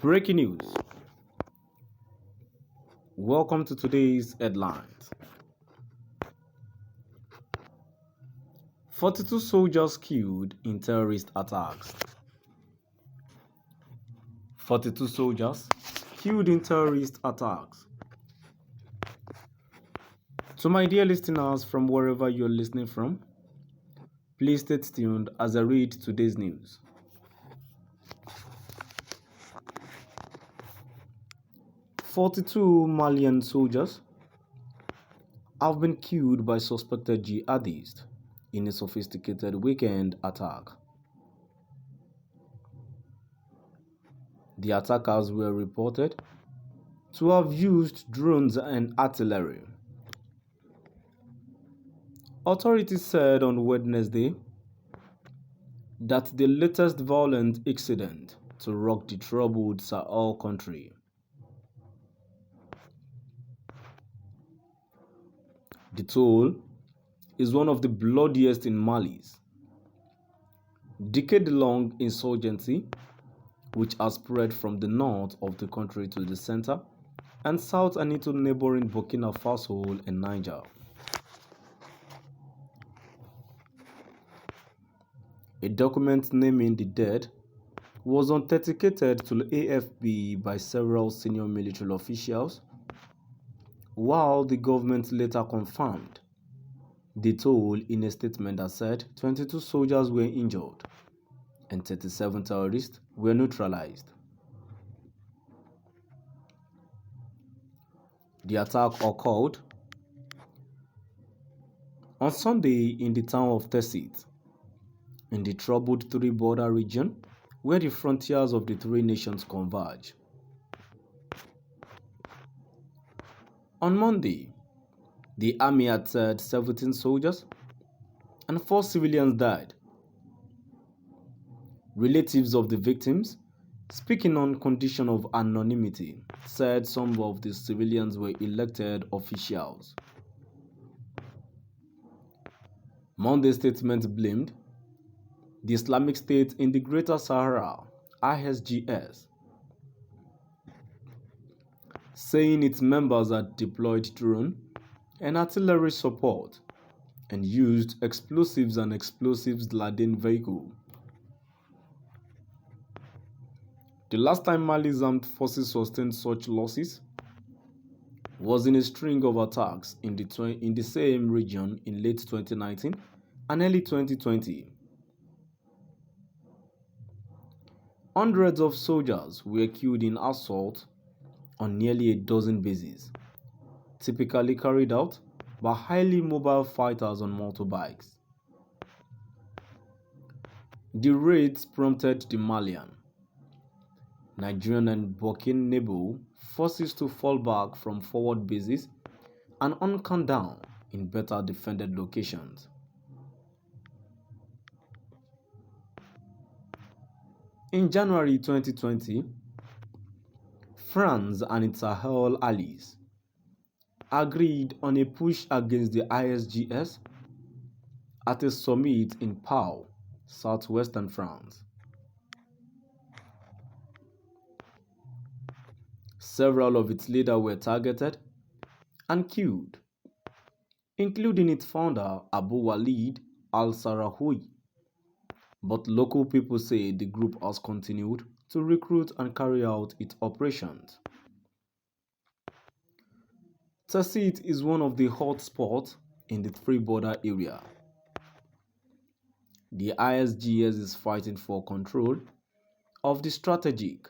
Breaking news. Welcome to today's headlines. 42 soldiers killed in terrorist attacks. 42 soldiers killed in terrorist attacks. To my dear listeners from wherever you're listening from, please stay tuned as I read today's news. "42 Malian soldiers have been killed by suspected jihadists in a sophisticated weekend attack. The attackers were reported to have used drones and artillery. Authorities said on Wednesday that the latest violent incident to rock the troubled Sahel country. The toll is one of the bloodiest in Mali's decade-long insurgency, which has spread from the north of the country to the center and south and into neighboring Burkina Faso and Niger. A document naming the dead was authenticated to the AFP by several senior military officials, while the government later confirmed the toll in a statement that said 22 soldiers were injured and 37 terrorists were neutralized. The attack occurred on Sunday in the town of Tessit, in the troubled three-border region where the frontiers of the three nations converge. On Monday, the army had said 17 soldiers and 4 civilians died. Relatives of the victims, speaking on condition of anonymity, said some of the civilians were elected officials. Monday's statement blamed the Islamic State in the Greater Sahara, ISGS, saying its members had deployed drone and artillery support and used explosives and explosives-laden vehicles. The last time Mali's armed forces sustained such losses was in a string of attacks in the same region in late 2019 and early 2020. Hundreds of soldiers were killed in assault on nearly a dozen bases, typically carried out by highly mobile fighters on motorbikes. The raids prompted the Malian, Nigerian and Burkina forces to fall back from forward bases and hunker down in better defended locations. In January 2020, France and its Sahel allies agreed on a push against the ISGS at a summit in Pau, southwestern France. Several of its leaders were targeted and killed, including its founder Abu Walid al-Sahraoui, but local people say the group has continued to recruit and carry out its operations. Tessit is one of the hot spots in the three-border area. The ISGS is fighting for control of the strategic,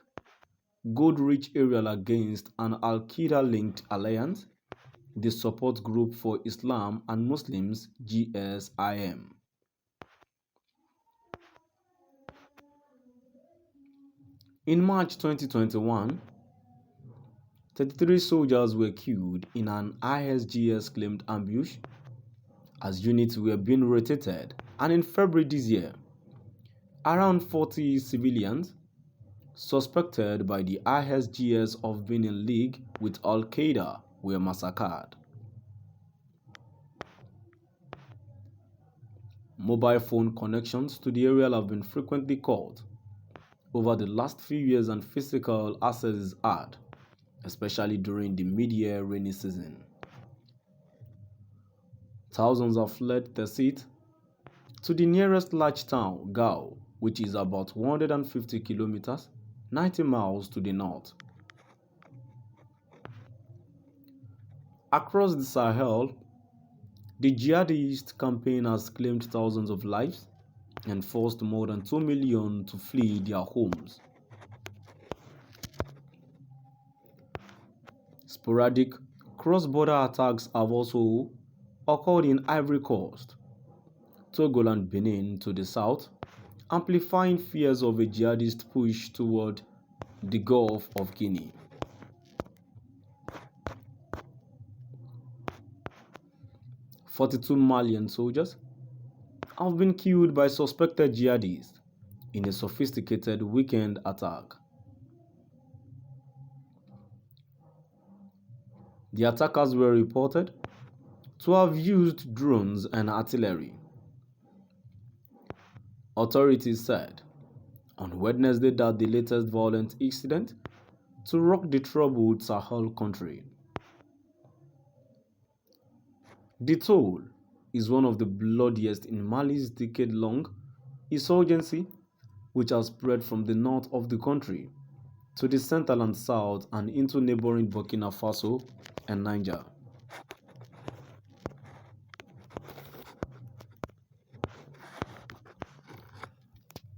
gold-rich area against an Al-Qaeda-linked alliance, the Support Group for Islam and Muslims (GSIM). In March 2021, 33 soldiers were killed in an ISGS-claimed ambush as units were being rotated, and in February this year, around 40 civilians suspected by the ISGS of being in league with Al-Qaeda were massacred. Mobile phone connections to the area have been frequently cut, over the last few years and physical access is hard, especially during the mid-year rainy season. Thousands have fled the city to the nearest large town, Gao, which is about 150 kilometers, 90 miles to the north. Across the Sahel, the jihadist campaign has claimed thousands of lives and forced more than 2 million to flee their homes. Sporadic cross-border attacks have also occurred in Ivory Coast, Togo and Benin to the south, amplifying fears of a jihadist push toward the Gulf of Guinea. "42 Malian soldiers have been killed by suspected jihadists in a sophisticated weekend attack. The attackers were reported to have used drones and artillery. Authorities said on Wednesday that the latest violent incident to rock the troubled Sahel country. The toll is one of the bloodiest in Mali's decade-long insurgency, which has spread from the north of the country to the central and south and into neighboring Burkina Faso and Niger.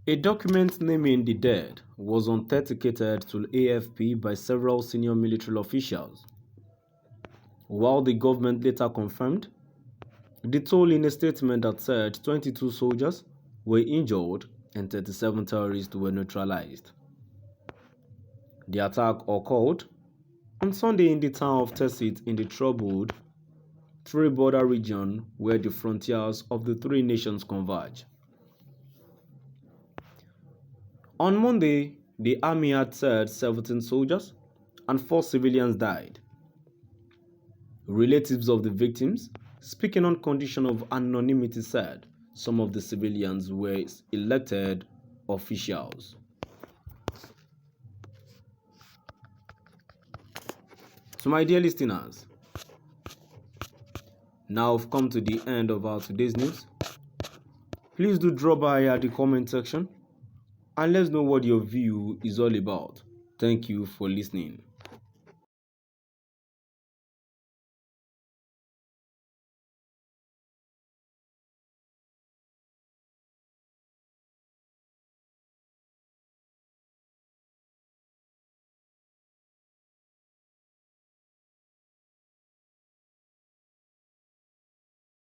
A document naming the dead was authenticated to AFP by several senior military officials, while the government later confirmed the toll in a statement that said 22 soldiers were injured and 37 terrorists were neutralized. The attack occurred on Sunday in the town of Tessit in the troubled three-border region where the frontiers of the three nations converge. On Monday, the army had said 17 soldiers and 4 civilians died. Relatives of the victims, speaking on condition of anonymity, said some of the civilians were elected officials. So my dear listeners, now we've come to the end of our today's news. Please do drop by at the comment section and let's know what your view is all about. Thank you for listening.